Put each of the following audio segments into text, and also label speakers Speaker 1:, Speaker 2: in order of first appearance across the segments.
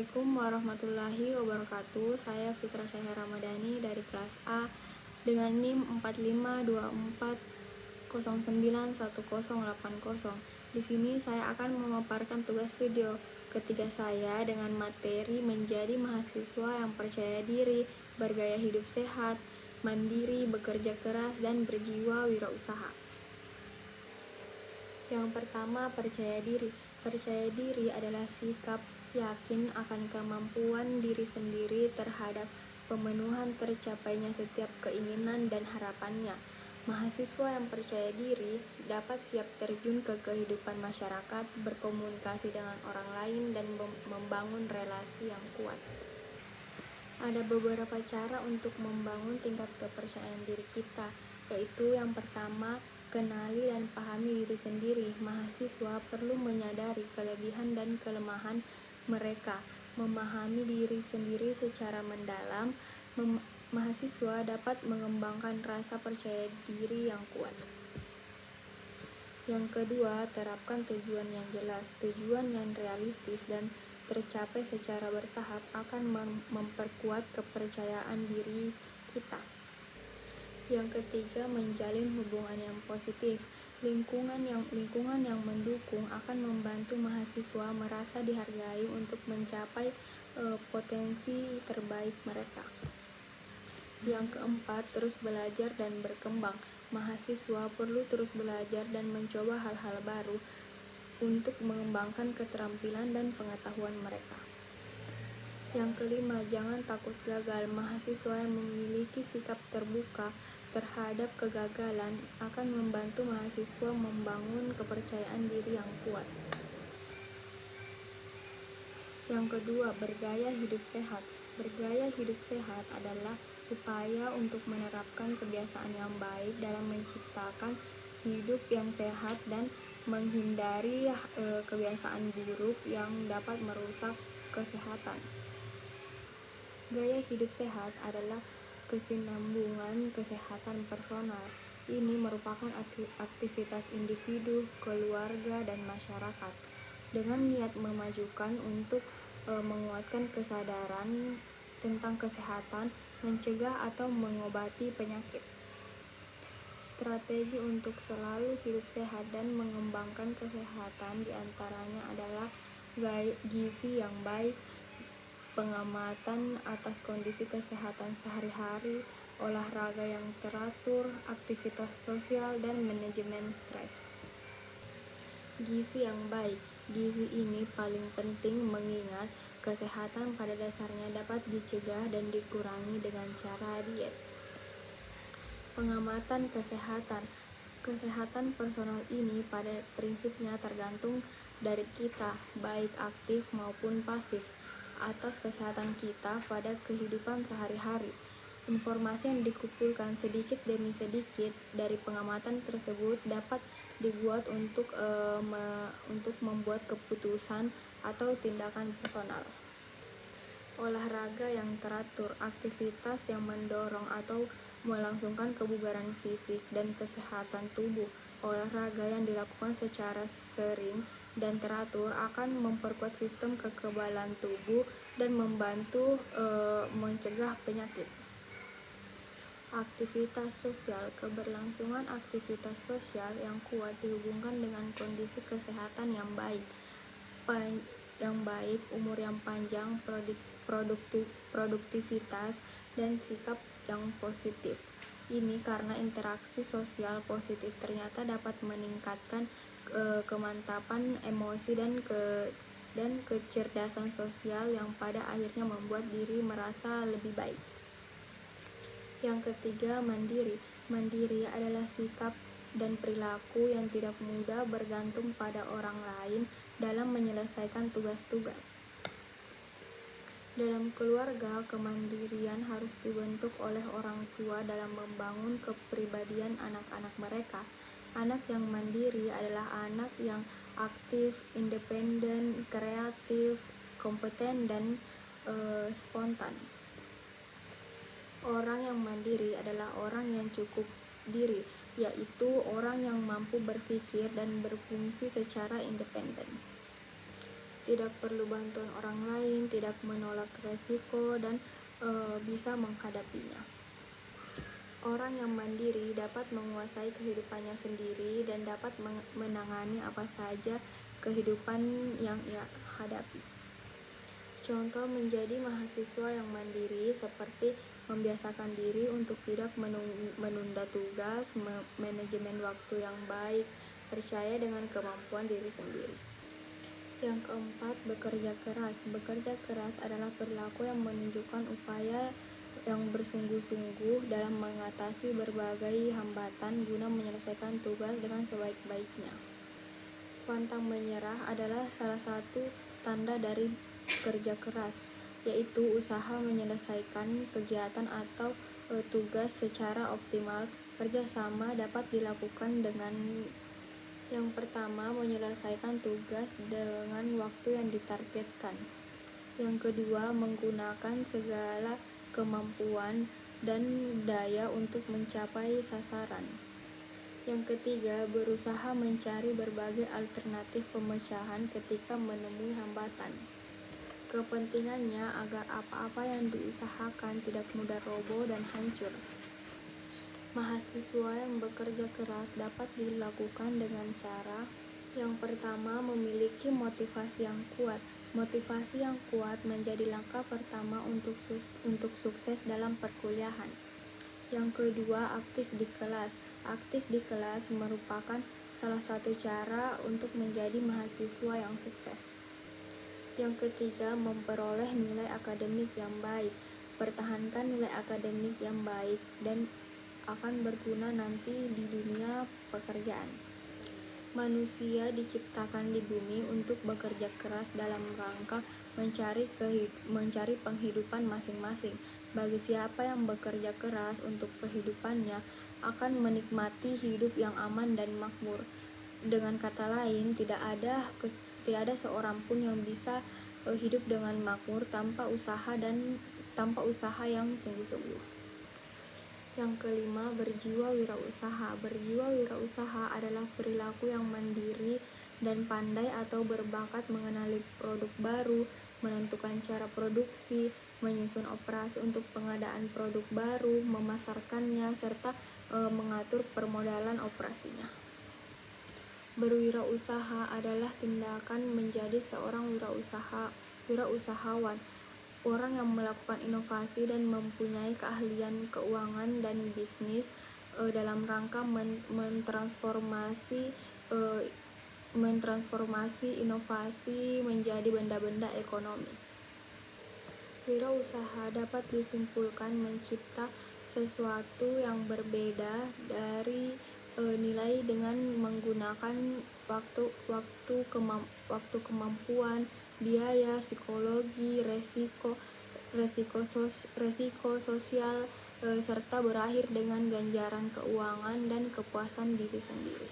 Speaker 1: Assalamualaikum warahmatullahi wabarakatuh. Saya Fitra Syahir Ramadhani dari kelas A dengan NIM 4524091080. Di sini saya akan memaparkan tugas video ketiga saya dengan materi menjadi mahasiswa yang percaya diri, bergaya hidup sehat, mandiri, bekerja keras, dan berjiwa wirausaha. Yang pertama, percaya diri. Percaya diri adalah sikap yakin akan kemampuan diri sendiri terhadap pemenuhan tercapainya setiap keinginan dan harapannya. Mahasiswa yang percaya diri dapat siap terjun ke kehidupan masyarakat, berkomunikasi dengan orang lain, dan membangun relasi yang kuat. Ada beberapa cara untuk membangun tingkat kepercayaan diri kita, yaitu yang pertama, kenali dan pahami diri sendiri. Mahasiswa perlu menyadari kelebihan dan kelemahan mereka. Memahami diri sendiri secara mendalam, mahasiswa dapat mengembangkan rasa percaya diri yang kuat. Yang kedua, terapkan tujuan yang jelas. Tujuan yang realistis dan tercapai secara bertahap akan memperkuat kepercayaan diri kita. Yang ketiga, menjalin hubungan yang positif. Lingkungan yang mendukung akan membantu mahasiswa merasa dihargai untuk mencapai potensi terbaik mereka. Yang keempat, terus belajar dan berkembang. Mahasiswa perlu terus belajar dan mencoba hal-hal baru untuk mengembangkan keterampilan dan pengetahuan mereka. Yang kelima, jangan takut gagal. Mahasiswa yang memiliki sikap terbuka terhadap kegagalan akan membantu mahasiswa membangun kepercayaan diri yang kuat. Yang kedua, bergaya hidup sehat. Bergaya hidup sehat adalah upaya untuk menerapkan kebiasaan yang baik dalam menciptakan hidup yang sehat dan menghindari kebiasaan buruk yang dapat merusak kesehatan. Gaya hidup sehat adalah kesinambungan kesehatan personal. Ini merupakan aktivitas individu, keluarga, dan masyarakat dengan niat memajukan untuk menguatkan kesadaran tentang kesehatan, mencegah atau mengobati penyakit. Strategi untuk selalu hidup sehat dan mengembangkan kesehatan diantaranya adalah gizi yang baik, pengamatan atas kondisi kesehatan sehari-hari, olahraga yang teratur, aktivitas sosial, dan manajemen stres. Gizi yang baik. Gizi ini paling penting mengingat kesehatan pada dasarnya dapat dicegah dan dikurangi dengan cara diet. Pengamatan kesehatan. Kesehatan personal ini pada prinsipnya tergantung dari kita, baik aktif maupun pasif, atas kesehatan kita pada kehidupan sehari-hari. Informasi yang dikumpulkan sedikit demi sedikit dari pengamatan tersebut dapat dibuat untuk membuat keputusan atau tindakan personal. Olahraga yang teratur, aktivitas yang mendorong atau melangsungkan kebugaran fisik dan kesehatan tubuh. Olahraga yang dilakukan secara sering dan teratur akan memperkuat sistem kekebalan tubuh dan membantu mencegah penyakit. Aktivitas sosial. Keberlangsungan aktivitas sosial yang kuat dihubungkan dengan kondisi kesehatan yang baik, umur yang panjang, produktivitas, dan sikap yang positif. Ini karena interaksi sosial positif ternyata dapat meningkatkan kemantapan emosi dan kecerdasan sosial yang pada akhirnya membuat diri merasa lebih baik. Yang ketiga, mandiri. Mandiri adalah sikap dan perilaku yang tidak mudah bergantung pada orang lain dalam menyelesaikan tugas-tugas. Dalam keluarga, kemandirian harus dibentuk oleh orang tua dalam membangun kepribadian anak-anak mereka. Anak yang mandiri adalah anak yang aktif, independen, kreatif, kompeten, dan spontan. Orang yang mandiri adalah orang yang cukup diri, yaitu orang yang mampu berpikir dan berfungsi secara independen. tidak perlu bantuan orang lain, tidak menolak resiko, dan bisa menghadapinya. Orang yang mandiri dapat menguasai kehidupannya sendiri dan dapat menangani apa saja kehidupan yang ia hadapi. Contoh menjadi mahasiswa yang mandiri seperti membiasakan diri untuk tidak menunda tugas, manajemen waktu yang baik, percaya dengan kemampuan diri sendiri. Yang keempat, bekerja keras. Bekerja keras adalah perilaku yang menunjukkan upaya yang bersungguh-sungguh dalam mengatasi berbagai hambatan guna menyelesaikan tugas dengan sebaik-baiknya. Pantang menyerah adalah salah satu tanda dari kerja keras, yaitu usaha menyelesaikan kegiatan atau tugas secara optimal. Kerjasama dapat dilakukan dengan yang pertama, menyelesaikan tugas dengan waktu yang ditargetkan. Yang kedua, menggunakan segala kemampuan dan daya untuk mencapai sasaran. Yang ketiga, berusaha mencari berbagai alternatif pemecahan ketika menemui hambatan. Kepentingannya agar apa-apa yang diusahakan tidak mudah roboh dan hancur. Mahasiswa yang bekerja keras dapat dilakukan dengan cara yang pertama, memiliki motivasi yang kuat. Motivasi yang kuat menjadi langkah pertama untuk sukses dalam perkuliahan. Yang kedua, aktif di kelas. Aktif di kelas merupakan salah satu cara untuk menjadi mahasiswa yang sukses. Yang ketiga, memperoleh nilai akademik yang baik. Pertahankan nilai akademik yang baik dan akan berguna nanti di dunia pekerjaan. Manusia diciptakan di bumi untuk bekerja keras dalam rangka mencari penghidupan masing-masing. Bagi siapa yang bekerja keras untuk kehidupannya, akan menikmati hidup yang aman dan makmur. Dengan kata lain, tidak ada seorang pun yang bisa hidup dengan makmur tanpa usaha yang sungguh-sungguh. Yang kelima, berjiwa wirausaha. Berjiwa wirausaha adalah perilaku yang mandiri dan pandai atau berbakat mengenali produk baru, menentukan cara produksi, menyusun operasi untuk pengadaan produk baru, memasarkannya, serta mengatur permodalan operasinya. Berwirausaha adalah tindakan menjadi seorang wirausahawan. Orang yang melakukan inovasi dan mempunyai keahlian keuangan dan bisnis dalam rangka mentransformasi inovasi menjadi benda-benda ekonomis. Wirausaha dapat disimpulkan mencipta sesuatu yang berbeda dari nilai dengan menggunakan waktu, kemampuan, biaya, psikologi, resiko sosial, serta berakhir dengan ganjaran keuangan dan kepuasan diri sendiri.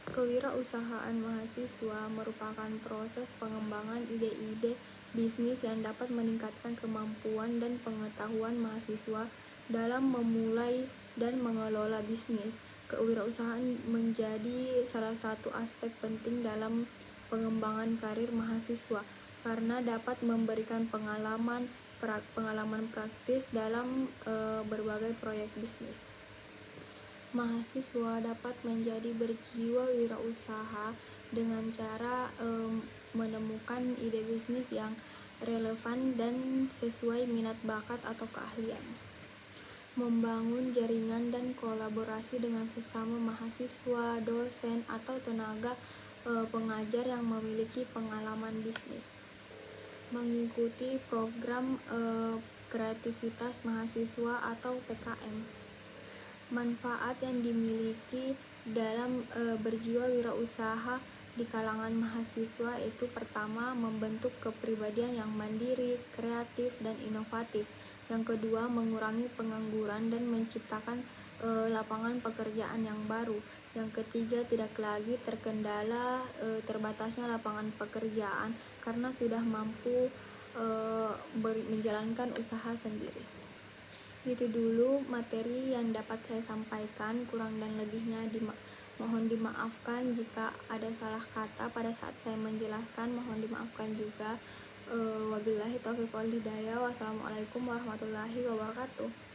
Speaker 1: Kewirausahaan mahasiswa merupakan proses pengembangan ide-ide bisnis yang dapat meningkatkan kemampuan dan pengetahuan mahasiswa dalam memulai dan mengelola bisnis. Kewirausahaan menjadi salah satu aspek penting dalam pengembangan karir mahasiswa karena dapat memberikan pengalaman praktis dalam berbagai proyek bisnis. Mahasiswa dapat menjadi berjiwa wirausaha dengan cara menemukan ide bisnis yang relevan dan sesuai minat bakat atau keahlian. Membangun jaringan dan kolaborasi dengan sesama mahasiswa, dosen, atau tenaga pengajar yang memiliki pengalaman bisnis. Mengikuti program kreativitas mahasiswa atau PKM. Manfaat yang dimiliki dalam berjiwa wirausaha di kalangan mahasiswa itu pertama, membentuk kepribadian yang mandiri, kreatif, dan inovatif. Yang kedua, mengurangi pengangguran dan menciptakan lapangan pekerjaan yang baru. Yang ketiga, tidak lagi terkendala terbatasnya lapangan pekerjaan karena sudah mampu menjalankan usaha sendiri. Itu dulu materi yang dapat saya sampaikan, kurang dan lebihnya Mohon dimaafkan jika ada salah kata pada saat saya menjelaskan, mohon dimaafkan juga. Wabillahi taufiq wal hidayah. Wassalamualaikum warahmatullahi wabarakatuh.